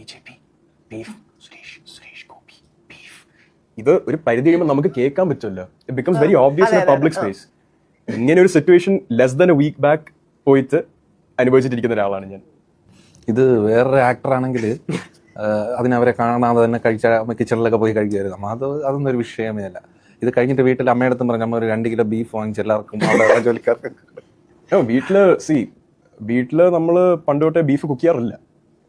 BJP, beef, Suresh Gopi, beef. ഇത് ഒരു പരിധി കഴിയുമ്പോൾ നമുക്ക് കേൾക്കാൻ പറ്റുമല്ലോ. It becomes very obvious in public space. ഇങ്ങനെ ഒരു situation less than a week back പോയിട്ട് അനുഭവിച്ചിട്ടിരിക്കുന്ന ഒരാളാണ് ഞാൻ. ഇത് വേറൊരു ആക്ടറാണെങ്കിൽ അതിനവരെ കാണാതെ തന്നെ കിച്ചണിലൊക്കെ പോയി കഴിക്കുമായിരുന്നു. അതൊന്നും ഒരു വിഷയമേ അല്ല. ഇത് കഴിഞ്ഞിട്ട് വീട്ടിൽ അമ്മയടുത്തും പറഞ്ഞു നമ്മൾ ഒരു 2 കിലോ ബീഫ് വാങ്ങിച്ച് എല്ലാവർക്കും അവിടെ ജോലിക്കാർക്ക്. വീട്ടില് നമ്മൾ പണ്ട് തൊട്ടേ ബീഫ് കുക്ക് ചെയ്യാറില്ല.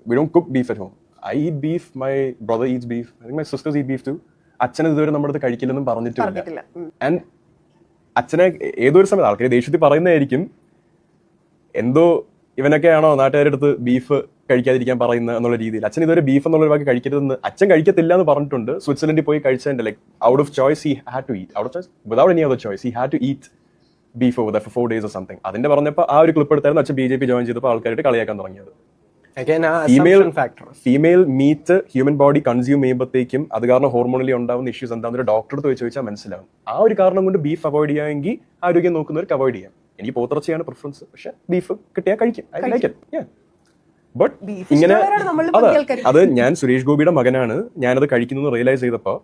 We don't cook beef at home. I eat beef, my brother eats beef, I think my sisters eat beef too. അച്ഛൻ ഇതുവരെ നമ്മുടെ അടുത്ത് കഴിക്കില്ലെന്നും പറഞ്ഞിട്ടില്ല. ആൻഡ് അച്ഛനെ ഏതൊരു സമയത്ത് ആൾക്കാർ ദേഷ്യത്തിൽ പറയുന്നതായിരിക്കും, എന്തോ ഇവനൊക്കെയാണോ നാട്ടുകാരുടെ അടുത്ത് ബീഫ് കഴിക്കാതിരിക്കാൻ പറയുന്നത് എന്നുള്ള രീതിയിൽ. അച്ഛൻ ഇതുവരെ ബീഫ് എന്നുള്ള വാക്ക് കഴിക്കരുതെന്ന് അച്ഛൻ കഴിക്കത്തില്ല എന്ന് പറഞ്ഞിട്ടുണ്ട്. സ്വിറ്റ്സർലൻഡിൽ പോയി കഴിച്ചതിന്റെ like out of choice he had to eat, out of choice without any other choice he had to eat beef over there for 4 days or something. അതിന്റെ പറഞ്ഞപ്പോൾ ആ ഒരു ക്ലിപ്പ് എടുത്തായിരുന്നു അച്ഛൻ BJP ജോയിൻ ചെയ്തപ്പോൾ ആൾക്കാരായിട്ട് കളിയാക്കാൻ തുടങ്ങിയത്. Female meat human body consume ചെയ്യുമ്പോഴത്തേക്കും അത് കാരണം ഹോർമോണലി ഉണ്ടാവുന്ന ഇഷ്യൂസ് എന്താണെന്ന് ഡോക്ടറെ അടുത്ത് ചോദിച്ചാൽ മനസ്സിലാവും. ആ ഒരു കാരണം കൊണ്ട് ബീഫ് അവോയ്ഡ് ചെയ്യാമെങ്കിൽ ആരോഗ്യം നോക്കുന്നവർക്ക് അവോയ്ഡ് ചെയ്യാം. എനിക്ക് പോത്തിറച്ചിയാണ് പ്രിഫറൻസ്, പക്ഷെ ബീഫ് കിട്ടിയാൽ കഴിക്കും. ബട്ട് ഇങ്ങനെ അത് ഞാൻ സുരേഷ് ഗോപിയുടെ മകനാണ്, ഞാനത് കഴിക്കുന്നു റിയലൈസ് ചെയ്തപ്പോൾ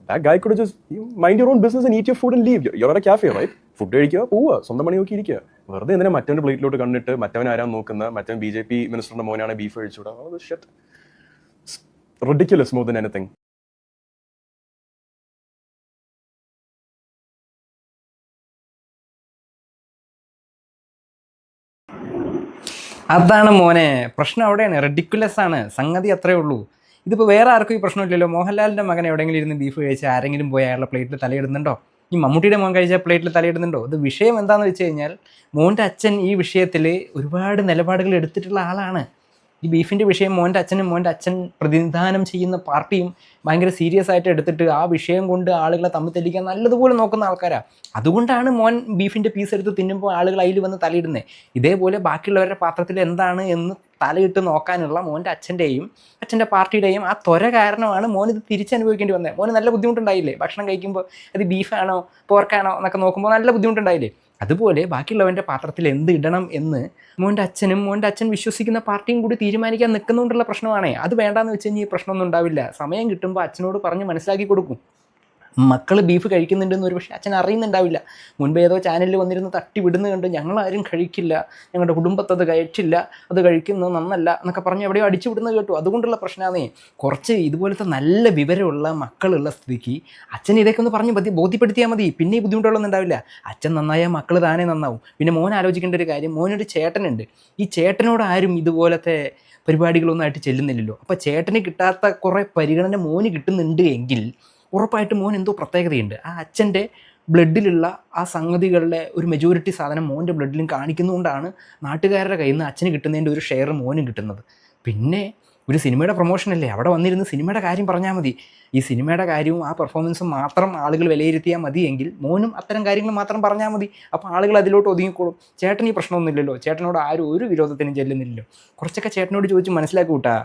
that guy could have just mind your own business and eat your food and leave. You're at a cafe, right? Food കഴിക്കുക, പോവുക, സ്വന്തം പണി നോക്കി ഇരിക്കുക. വെറുതെ എന്തിനാ മറ്റവന്റെ പ്ലേറ്റിലോട്ട് കണ്ടിട്ട് മറ്റവൻ ആരാൻ നോക്കുന്ന, മറ്റവൻ BJP മിനിസ്റ്ററിന്റെ മോനാണ് ബീഫ് കഴിച്ചുകൂടാ. Ridiculous more than anything. അതാണ് മോനെ പ്രശ്നം. അവിടെയാണ് റെഡിക്കുലസ് ആണ് സംഗതി, അത്രേ ഉള്ളൂ. ഇതിപ്പോൾ വേറെ ആർക്കും ഈ പ്രശ്നമില്ലല്ലോ. മോഹൻലാലിൻ്റെ മകൻ എവിടെയെങ്കിലും ഇരുന്ന് ബീഫ് കഴിച്ചാൽ ആരെങ്കിലും പോയി അയാളുടെ പ്ലേറ്റിൽ തലയിടുന്നുണ്ടോ? ഈ മമ്മൂട്ടിയുടെ മോൻ കഴിച്ച പ്ലേറ്റിൽ തലയിടുന്നുണ്ടോ? ഇത് വിഷയം എന്താണെന്ന് വെച്ച് കഴിഞ്ഞാൽ മോൻ്റെ അച്ഛൻ ഈ വിഷയത്തിൽ ഒരുപാട് നിലപാടുകൾ എടുത്തിട്ടുള്ള ആളാണ്. ഈ ബീഫിൻ്റെ വിഷയം മോൻ്റെ അച്ഛൻ പ്രതിനിധാനം ചെയ്യുന്ന പാർട്ടിയും ഭയങ്കര സീരിയസ് ആയിട്ട് എടുത്തിട്ട് ആ വിഷയം കൊണ്ട് ആളുകളെ തമ്മിൽ തെറ്റിക്കാൻ നല്ലതുപോലെ നോക്കുന്ന ആൾക്കാരാണ്. അതുകൊണ്ടാണ് മോൻ ബീഫിൻ്റെ പീസ് എടുത്ത് തിന്നുമ്പോൾ ആളുകൾ അതിൽ വന്ന് തലയിടുന്നത്. ഇതേപോലെ ബാക്കിയുള്ളവരുടെ പാത്രത്തിൽ എന്താണ് എന്ന് തലയിട്ട് നോക്കാനുള്ള മോൻ്റെ അച്ഛൻ്റെ പാർട്ടിയുടെയും ആ ത്വര കാരണമാണ് മോൻ ഇത് തിരിച്ചനുഭവിക്കേണ്ടി വന്നത്. മോന് നല്ല ബുദ്ധിമുട്ടുണ്ടായില്ലേ? ഭക്ഷണം കഴിക്കുമ്പോൾ അത് ബീഫാണോ പോർക്കാണോ എന്നൊക്കെ നോക്കുമ്പോൾ നല്ല ബുദ്ധിമുട്ടുണ്ടായില്ലേ? അതുപോലെ ബാക്കിയുള്ളവൻ്റെ പാത്രത്തിൽ എന്ത് ഇടണം എന്ന് മോൻ്റെ അച്ഛൻ വിശ്വസിക്കുന്ന പാർട്ടിയും കൂടി തീരുമാനിക്കാൻ നിൽക്കുന്നതുകൊണ്ടുള്ള പ്രശ്നമാണേ. അത് വേണ്ടാന്ന് വെച്ച് കഴിഞ്ഞാൽ ഈ പ്രശ്നമൊന്നും ഉണ്ടാവില്ല. സമയം കിട്ടുമ്പോൾ അച്ഛനോട് പറഞ്ഞ് മനസ്സിലാക്കി കൊടുക്കും. മക്കൾ ബീഫ് കഴിക്കുന്നുണ്ടെന്ന് ഒരു പക്ഷേ അച്ഛൻ അറിയുന്നുണ്ടാവില്ല. മുൻപ് ഏതോ ചാനലിൽ വന്നിരുന്ന് തട്ടി വിടുന്ന കണ്ട് ഞങ്ങളാരും കഴിക്കില്ല, ഞങ്ങളുടെ കുടുംബത്തത് കഴിച്ചില്ല, അത് കഴിക്കുന്നത് നന്നല്ല എന്നൊക്കെ പറഞ്ഞ് എവിടെയോ അടിച്ചു വിടുന്നത് കേട്ടു. അതുകൊണ്ടുള്ള പ്രശ്നമാണേ. കുറച്ച് ഇതുപോലത്തെ നല്ല വിവരമുള്ള മക്കളുള്ള സ്ഥിതിക്ക് അച്ഛൻ ഇതൊക്കെ ഒന്ന് പറഞ്ഞ് ബോധ്യപ്പെടുത്തിയാൽ മതി. പിന്നെ ഈ ബുദ്ധിമുട്ടുകളൊന്നും ഉണ്ടാവില്ല. അച്ഛൻ നന്നായാൽ മക്കൾ താനേ നന്നാവും. പിന്നെ മോൻ ആലോചിക്കേണ്ട ഒരു കാര്യം, മോനൊരു ചേട്ടനുണ്ട്. ഈ ചേട്ടനോട് ആരും ഇതുപോലത്തെ പരിപാടികളൊന്നും ആയിട്ട് ചെല്ലുന്നില്ലല്ലോ. അപ്പോൾ ചേട്ടന് കിട്ടാത്ത കുറേ പരിഗണന മോന് കിട്ടുന്നുണ്ട് എങ്കിൽ ഉറപ്പായിട്ടും മോൻ എന്തോ പ്രത്യേകതയുണ്ട്. ആ അച്ഛൻ്റെ ബ്ലഡിലുള്ള ആ സംഗതികളുടെ ഒരു മെജോറിറ്റി സാധനം മോൻ്റെ ബ്ലഡിലും കാണിക്കുന്നതുകൊണ്ടാണ് നാട്ടുകാരുടെ കയ്യിൽ നിന്ന് അച്ഛന് കിട്ടുന്നതിൻ്റെ ഒരു ഷെയർ മോനും കിട്ടുന്നത്. പിന്നെ ഒരു സിനിമയുടെ പ്രൊമോഷനല്ലേ, അവിടെ വന്നിരുന്ന് സിനിമയുടെ കാര്യം പറഞ്ഞാൽ മതി. ഈ സിനിമയുടെ കാര്യവും ആ പെർഫോമൻസും മാത്രം ആളുകൾ വിലയിരുത്തിയാൽ മതി എങ്കിൽ മോനും അത്തരം കാര്യങ്ങൾ മാത്രം പറഞ്ഞാൽ മതി. അപ്പോൾ ആളുകൾ അതിലോട്ട് ഒതുങ്ങിക്കോളും. ചേട്ടൻ ഈ പ്രശ്നമൊന്നുമില്ലല്ലോ, ചേട്ടനോട് ആരും ഒരു വിരോധത്തിനും ചെല്ലുന്നില്ലല്ലോ. കുറച്ചൊക്കെ ചേട്ടനോട് ചോദിച്ച് മനസ്സിലാക്കി കൂട്ടാ.